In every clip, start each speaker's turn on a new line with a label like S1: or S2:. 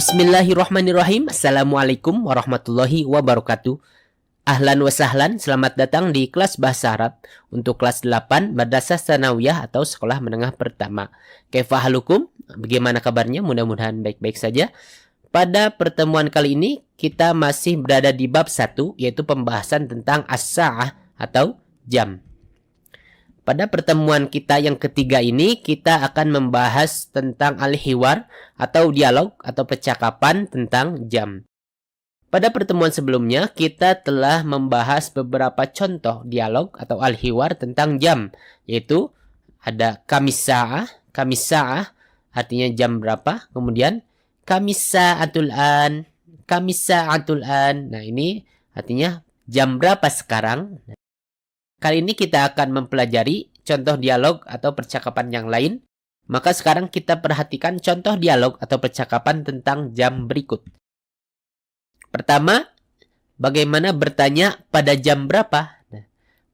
S1: Bismillahirrahmanirrahim. Assalamualaikum warahmatullahi wabarakatuh. Ahlan wa sahlan, selamat datang di kelas Bahasa Arab untuk kelas 8 Madrasah Tsanawiyah atau sekolah menengah pertama. Kaifa halukum? Bagaimana kabarnya? Mudah-mudahan baik-baik saja. Pada pertemuan kali ini kita masih berada di bab 1, yaitu pembahasan tentang as-sa'ah atau jam. Pada pertemuan kita yang ketiga ini, kita akan membahas tentang al-hiwar atau dialog atau percakapan tentang jam. Pada pertemuan sebelumnya, kita telah membahas beberapa contoh dialog atau al-hiwar tentang jam, yaitu ada kamisa'ah, kamisa'ah artinya jam berapa, kemudian kamisa'atul an, kamisa'atul an. Nah, ini artinya jam berapa sekarang. Kali ini kita akan mempelajari contoh dialog atau percakapan yang lain. Maka sekarang kita perhatikan contoh dialog atau percakapan tentang jam berikut. Pertama, bagaimana bertanya pada jam berapa? Nah,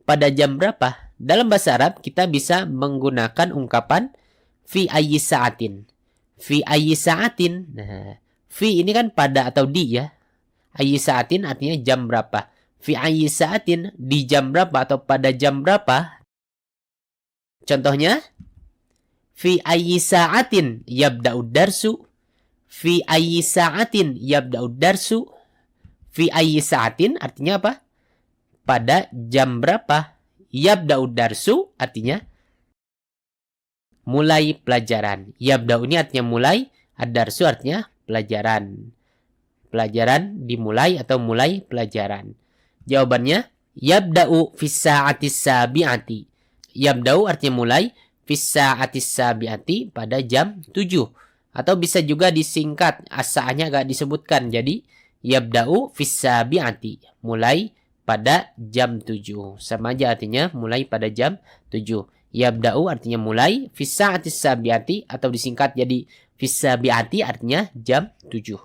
S1: pada jam berapa? Dalam bahasa Arab kita bisa menggunakan ungkapan fi ayyi sa'atin. Fi ayyi sa'atin. Nah, fi ini kan pada atau di ya. Ayyi sa'atin artinya jam berapa. Fi ayyi sa'atin, di jam berapa atau pada jam berapa. Contohnya, fi ayyi sa'atin yabda'ud darsu. Fi ayyi sa'atin yabda'ud darsu. Fi ayyi sa'atin artinya apa? Pada jam berapa? Yabda'ud darsu artinya mulai pelajaran. Yabda'u ini artinya mulai, ad-darsu artinya pelajaran. Pelajaran dimulai atau mulai pelajaran. Jawabannya, yabda'u fis sa'atis sabi'ati. Yabda'u artinya mulai, fis sa'atis sabi'ati pada jam 7. Atau bisa juga disingkat, as-sa'ahnya agak disebutkan. Jadi, yabda'u fis sabi'ati. Mulai pada jam 7. Sama aja artinya mulai pada jam 7. Yabda'u artinya mulai, fis sa'atis sabi'ati atau disingkat jadi fis sabi'ati artinya jam 7.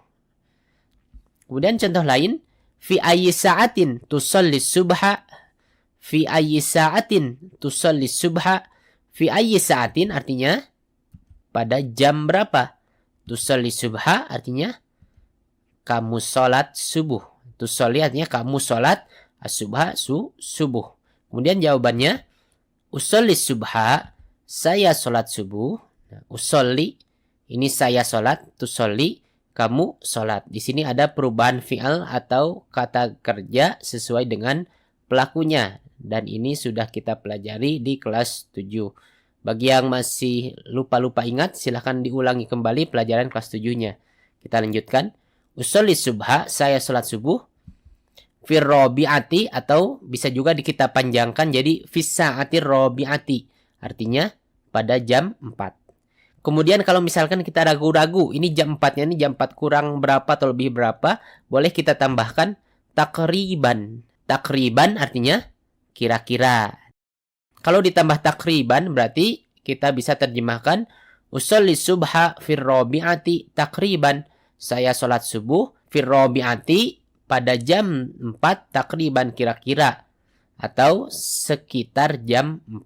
S1: Kemudian contoh lain, fi ayyi sa'atin tusallis subha. Fi ayyi sa'atin tusallis subha. Fi ayyi sa'atin artinya pada jam berapa. Tusallis subha artinya kamu sholat subuh. Tusalli artinya kamu sholat as-subha subuh. Kemudian jawabannya usollis subha, saya sholat subuh. Usolli ini saya sholat, tusolli kamu sholat. Di sini ada perubahan fi'al atau kata kerja sesuai dengan pelakunya. Dan ini sudah kita pelajari di kelas 7. Bagi yang masih lupa-lupa ingat, silahkan diulangi kembali pelajaran kelas 7-nya. Kita lanjutkan. Usolli subha, saya sholat subuh. Fir robi'ati, atau bisa juga kita panjangkan jadi fis sa'atir robi'ati. Artinya pada jam 4. Kemudian kalau misalkan kita ragu-ragu, ini jam 4-nya ini jam 4 kurang berapa atau lebih berapa, boleh kita tambahkan takriban. Takriban artinya kira-kira. Kalau ditambah takriban berarti kita bisa terjemahkan usolli subha fir robi'ati takriban. Saya sholat subuh fir robi'ati pada jam 4 takriban kira-kira. Atau sekitar jam 4.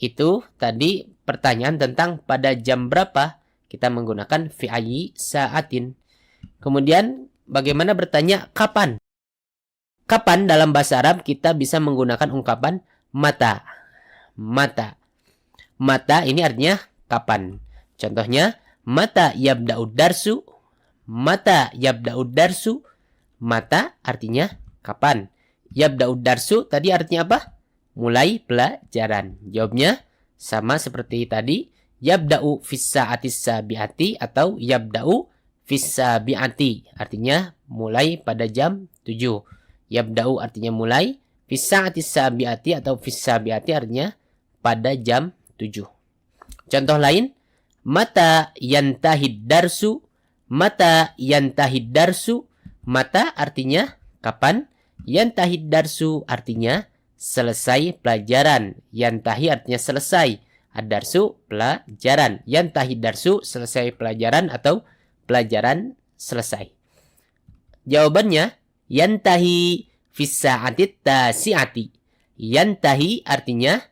S1: Itu tadi pertanyaan tentang pada jam berapa kita menggunakan fi ayyi sa'atin. Kemudian bagaimana bertanya kapan? Kapan dalam bahasa Arab kita bisa menggunakan ungkapan mata. Mata. Mata ini artinya kapan. Contohnya mata yabda'ud darsu. Mata yabda'ud darsu. Mata artinya kapan. Yabda'ud darsu tadi artinya apa? Mulai pelajaran. Jawabnya sama seperti tadi. Yabda'u fis sa'atis sabi'ati atau yabda'u fis sabi'ati. Artinya mulai pada jam 7. Yabda'u artinya mulai. Fis sa'atis sabi'ati atau fis sabi'ati artinya pada jam 7. Contoh lain. Mata yantahid darsu. Mata yantahid darsu. Mata artinya kapan. Yantahid darsu artinya selesai pelajaran. Yantahi artinya selesai. Ad-darsu pelajaran. Yantahi darsu selesai pelajaran atau pelajaran selesai. Jawabannya yantahi fis sa'atit tasi'ati. Yantahi artinya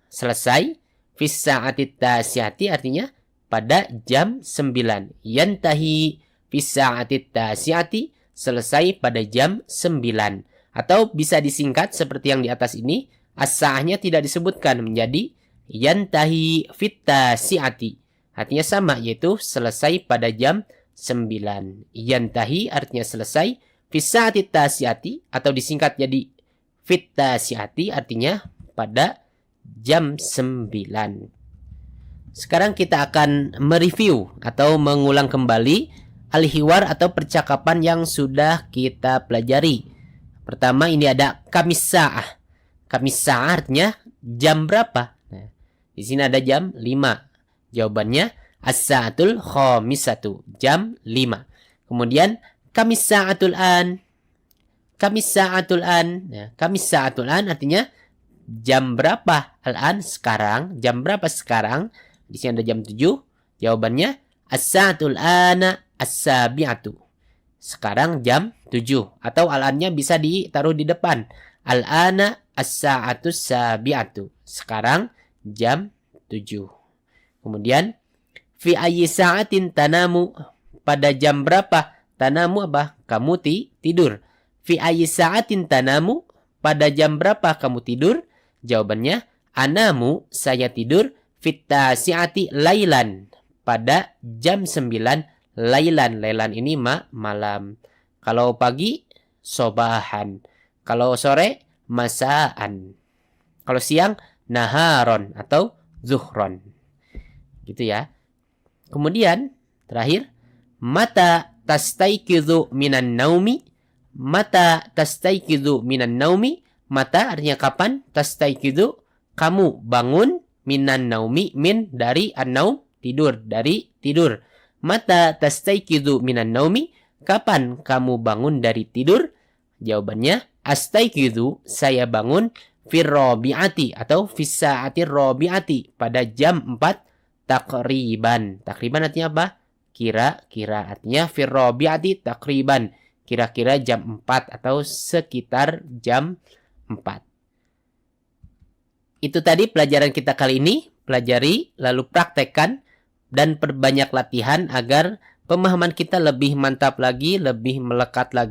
S1: selesai. Fis sa'atit tasi'ati artinya pada jam 9. Yantahi fis sa'ati tasi'ati, selesai pada jam 9. Atau bisa disingkat seperti yang di atas ini, as-sa'ahnya tidak disebutkan menjadi yantahi fit tasi'ati. Artinya sama, yaitu selesai pada jam 9. Yantahi artinya selesai, fis sa'ati tasi'ati atau disingkat jadi fit tasi'ati artinya pada jam 9. Sekarang kita akan mereview atau mengulang kembali al-hiwar atau percakapan yang sudah kita pelajari. Pertama ini ada kamis sa'ah. Kamis sa'ah artinya jam berapa? Nah, di sini ada jam 5. Jawabannya as-sa'atul khamisatu, jam 5. Kemudian kamis sa'atul an. Kamis sa'atul an. Nah, kamis sa'atul an artinya jam berapa? Al-an sekarang. Jam berapa sekarang? Di sini ada jam 7. Jawabannya as-sa'atul ana as-sabi'atu. Sekarang jam 7. Atau al-annya bisa ditaruh di depan. Al-ana as-sa'atus sabi'atu. Sekarang jam 7. Kemudian fi ayyi sa'atin tanamu, pada jam berapa tanamu apa? Kamu tidur. Fi ayyi sa'atin tanamu, pada jam berapa kamu tidur? Jawabannya anamu, saya tidur, fit tasi'ati lailan, pada jam 9 lailan. Lailan ini malam. Kalau pagi sobahan. Kalau sore masaan. Kalau siang naharon atau zuhron. Gitu ya. Kemudian terakhir, mata tastaiqizu minan naumi. Mata tastaiqizu minan naumi. Mata artinya kapan? Tastaiqizu, kamu bangun, minan naumi, min dari an-naum, tidur, dari tidur. Mata tastaiqizu minan naumi, kapan kamu bangun dari tidur? Jawabannya astaiqizu, saya bangun, fir rabi'ati atau fis sa'atir rabi'ati, pada jam 4 takriban. Takriban artinya apa? Kira-kira. Artinya fir rabi'ati takriban, kira-kira jam 4 atau sekitar jam 4. Itu tadi pelajaran kita kali ini. Pelajari, lalu praktekkan, dan perbanyak latihan agar pemahaman kita lebih mantap lagi, lebih melekat lagi.